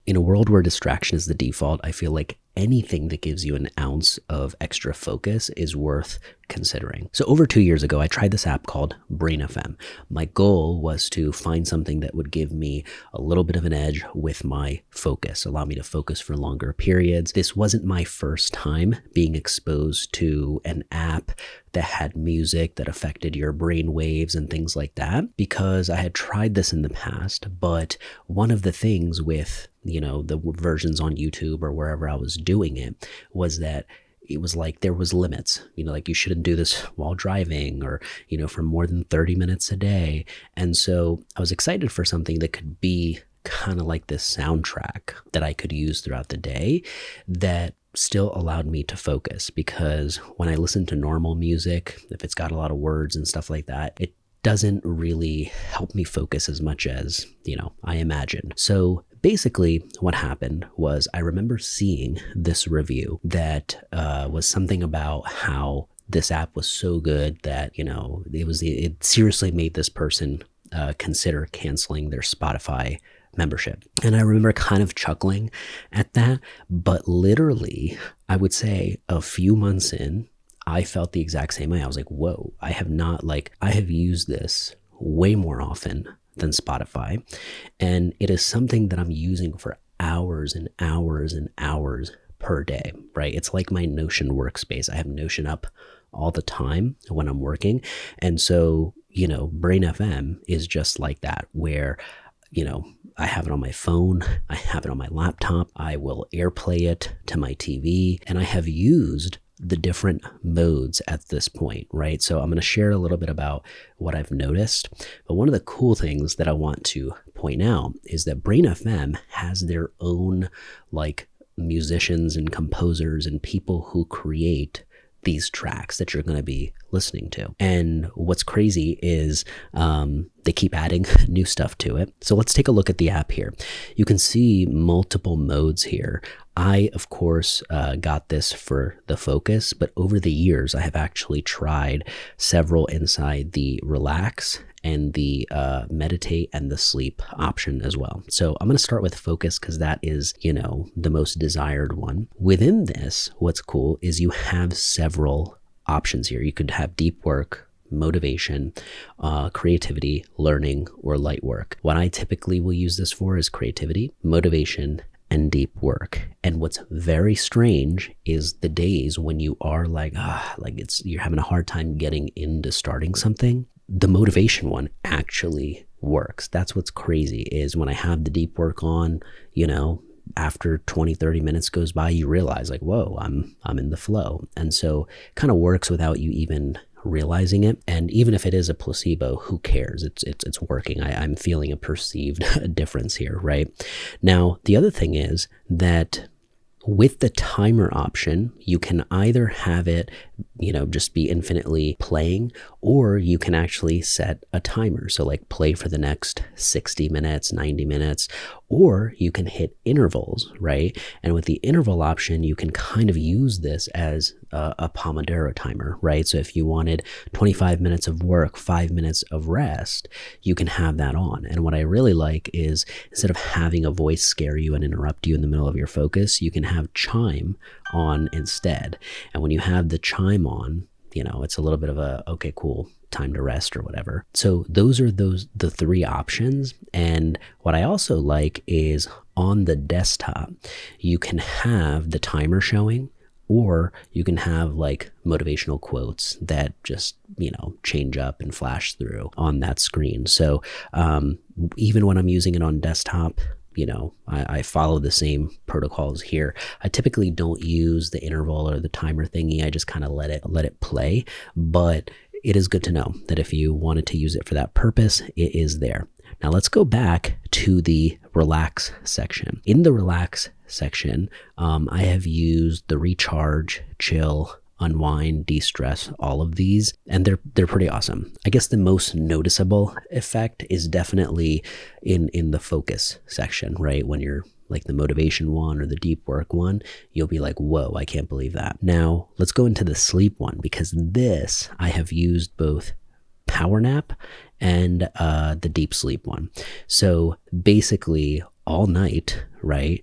in a world where distraction is the default, I feel like anything that gives you an ounce of extra focus is worth considering. So over 2 years ago, I tried this app called Brainfm. My goal was to find something that would give me a little bit of an edge with my focus, allow me to focus for longer periods. This wasn't my first time being exposed to an app that had music that affected your brain waves and things like that, because I had tried this in the past. But one of the things with, the versions on YouTube or wherever I was doing it was that it was like there was limits, like you shouldn't do this while driving or, for more than 30 minutes a day. And so I was excited for something that could be kind of like this soundtrack that I could use throughout the day that still allowed me to focus, because when I listen to normal music, if it's got a lot of words and stuff like that, it doesn't really help me focus as much as, I imagine. So basically what happened was I remember seeing this review that was something about how this app was so good that, it seriously made this person consider canceling their Spotify membership. And I remember kind of chuckling at that, but literally, I would say a few months in, I felt the exact same way. I was like, whoa, I have used this way more often than Spotify. And it is something that I'm using for hours and hours and hours per day, right? It's like my Notion workspace. I have Notion up all the time when I'm working. And so, Brainfm is just like that, where, I have it on my phone, I have it on my laptop, I will AirPlay it to my TV, and I have used the different modes at this point, right? So I'm going to share a little bit about what I've noticed. But one of the cool things that I want to point out is that Brainfm has their own musicians and composers and people who create these tracks that you're going to be listening to. And what's crazy is they keep adding new stuff to it. So let's take a look at the app here. You can see multiple modes here. I, of course, got this for the focus, but over the years, I have actually tried several inside the relax and the meditate and the sleep option as well. So I'm going to start with focus because that is, the most desired one. Within this, what's cool is you have several options here. You could have deep work, motivation, creativity, learning, or light work. What I typically will use this for is creativity, motivation, and deep work. And what's very strange is the days when you are you're having a hard time getting into starting something. The motivation one actually works. That's what's crazy, is when I have the deep work on, after 20, 30 minutes goes by, you realize whoa, I'm in the flow. And so it kind of works without you even realizing it. And even if it is a placebo, who cares? It's working. I'm feeling a perceived difference here, right? Now, the other thing is that with the timer option, you can either have it, just be infinitely playing, or you can actually set a timer. So play for the next 60 minutes, 90 minutes, or you can hit intervals, right? And with the interval option, you can kind of use this as a Pomodoro timer, right? So if you wanted 25 minutes of work, 5 minutes of rest, you can have that on. And what I really like is, instead of having a voice scare you and interrupt you in the middle of your focus, you can have chime on instead. And when you have the chime on, it's a little bit of a, okay, cool, time to rest or whatever. So those are the three options. And what I also like is on the desktop, you can have the timer showing, or you can have motivational quotes that just, change up and flash through on that screen. So even when I'm using it on desktop, I follow the same protocols here. I typically don't use the interval or the timer thingy. I just kind of let it play. But it is good to know that if you wanted to use it for that purpose, it is there. Now let's go back to the relax section. In the relax section, I have used the recharge, chill, unwind, de-stress, all of these, and they're pretty awesome. I guess the most noticeable effect is definitely in the focus section, right? When you're the motivation one or the deep work one, you'll be like, whoa, I can't believe that. Now let's go into the sleep one, because this I have used both power nap and the deep sleep one. So basically all night, right?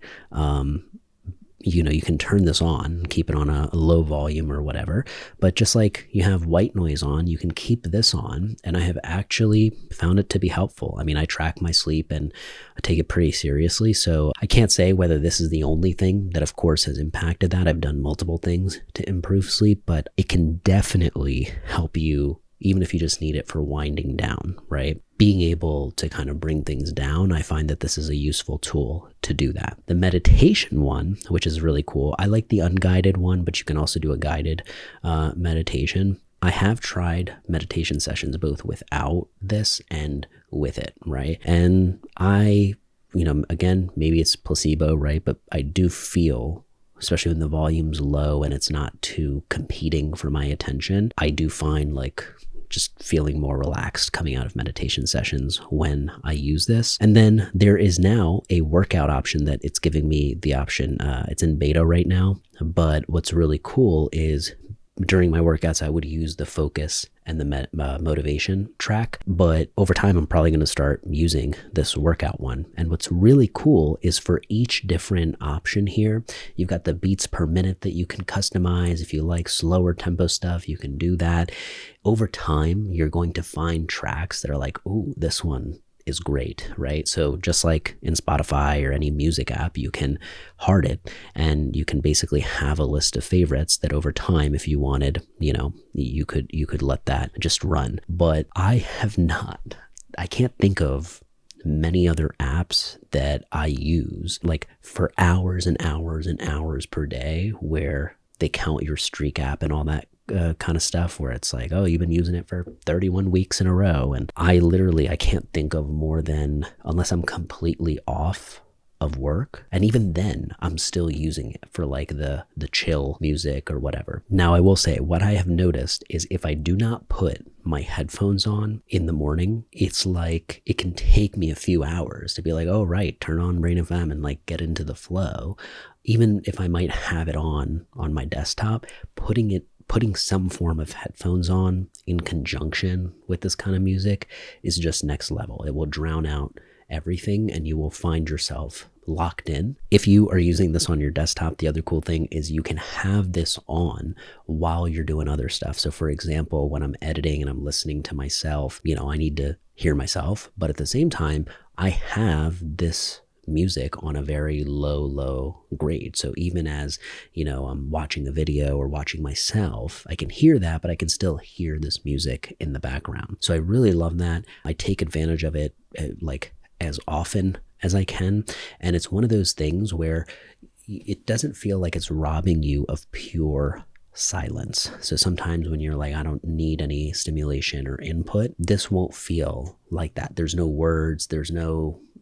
You can turn this on, keep it on a low volume or whatever, but just like you have white noise on, you can keep this on. And I have actually found it to be helpful. I mean, I track my sleep and I take it pretty seriously. So I can't say whether this is the only thing that of course has impacted that. I've done multiple things to improve sleep, but it can definitely help you, even if you just need it for winding down, right? Being able to kind of bring things down, I find that this is a useful tool to do that. The meditation one, which is really cool. I like the unguided one, but you can also do a guided meditation. I have tried meditation sessions both without this and with it, right? And again, maybe it's placebo, right? But I do feel, especially when the volume's low and it's not too competing for my attention, I do find like just feeling more relaxed coming out of meditation sessions when I use this. And then there is now a workout option that it's giving me the option. It's in beta right now, but what's really cool is during my workouts, I would use the focus and the motivation track, but over time, I'm probably going to start using this workout one. And what's really cool is for each different option here, you've got the beats per minute that you can customize. If you like slower tempo stuff, you can do that. Over time, you're going to find tracks that are like, ooh, this one is great, right? So just like in Spotify or any music app, you can heart it and you can basically have a list of favorites that over time, if you wanted, you could let that just run. But I can't think of many other apps that I use like for hours and hours and hours per day where they count your streak app and all that kind of stuff, where it's like, oh, you've been using it for 31 weeks in a row. And I can't think of more than, unless I'm completely off of work. And even then I'm still using it for like the chill music or whatever. Now I will say what I have noticed is if I do not put my headphones on in the morning, it's like it can take me a few hours to be like, oh right, turn on Brainfm and like get into the flow. Even if I might have it on my desktop, putting some form of headphones on in conjunction with this kind of music is just next level. It will drown out everything and you will find yourself locked in. If you are using this on your desktop, the other cool thing is you can have this on while you're doing other stuff. So for example, when I'm editing and I'm listening to myself, I need to hear myself, but at the same time, I have this music on a very low grade. So even as, I'm watching the video or watching myself, I can hear that, but I can still hear this music in the background. So I really love that. I take advantage of it like as often as I can. And it's one of those things where it doesn't feel like it's robbing you of pure silence. So sometimes when you're like, I don't need any stimulation or input, this won't feel like that. There's no words,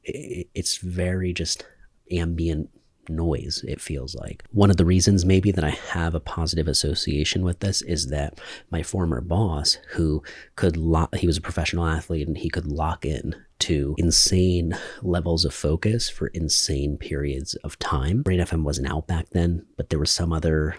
it's very just ambient noise, it feels like. One of the reasons maybe that I have a positive association with this is that my former boss, he was a professional athlete and he could lock in to insane levels of focus for insane periods of time. Brainfm wasn't out back then, but there was some other,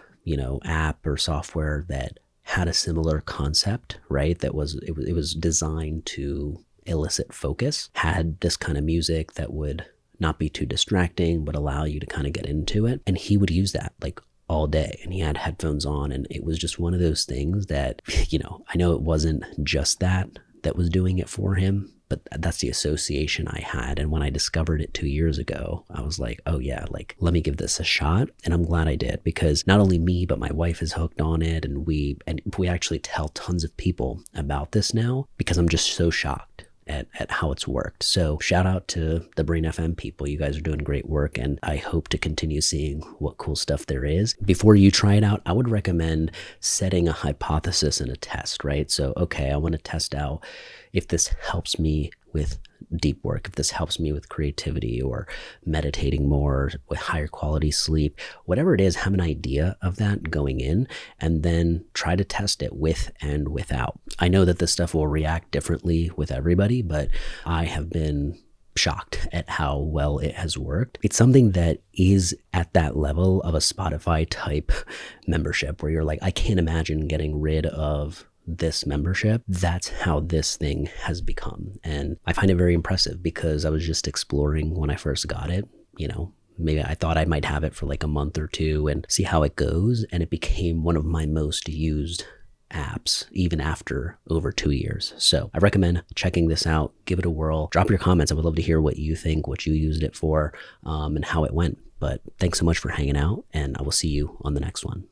app or software that had a similar concept, right? It was designed to elicit focus, had this kind of music that would not be too distracting, but allow you to kind of get into it. And he would use that like all day and he had headphones on. And it was just one of those things that, I know it wasn't just that was doing it for him, but that's the association I had. And when I discovered it 2 years ago, I was like, oh yeah, like let me give this a shot. And I'm glad I did, because not only me, but my wife is hooked on it. And we actually tell tons of people about this now because I'm just so shocked at how it's worked. So shout out to the Brainfm people. You guys are doing great work and I hope to continue seeing what cool stuff there is. Before you try it out, I would recommend setting a hypothesis and a test, right? So, okay, I want to test out if this helps me with deep work, if this helps me with creativity or meditating more, with higher quality sleep, whatever it is, have an idea of that going in and then try to test it with and without. I know that this stuff will react differently with everybody, but I have been shocked at how well it has worked. It's something that is at that level of a Spotify type membership where you're like, I can't imagine getting rid of this membership, that's how this thing has become. And I find it very impressive because I was just exploring when I first got it, you know, maybe I thought I might have it for like a month or two and see how it goes. And it became one of my most used apps even after over 2 years. So I recommend checking this out. Give it a whirl. Drop your comments. I would love to hear what you think, what you used it for, and how it went. But thanks so much for hanging out, and I will see you on the next one.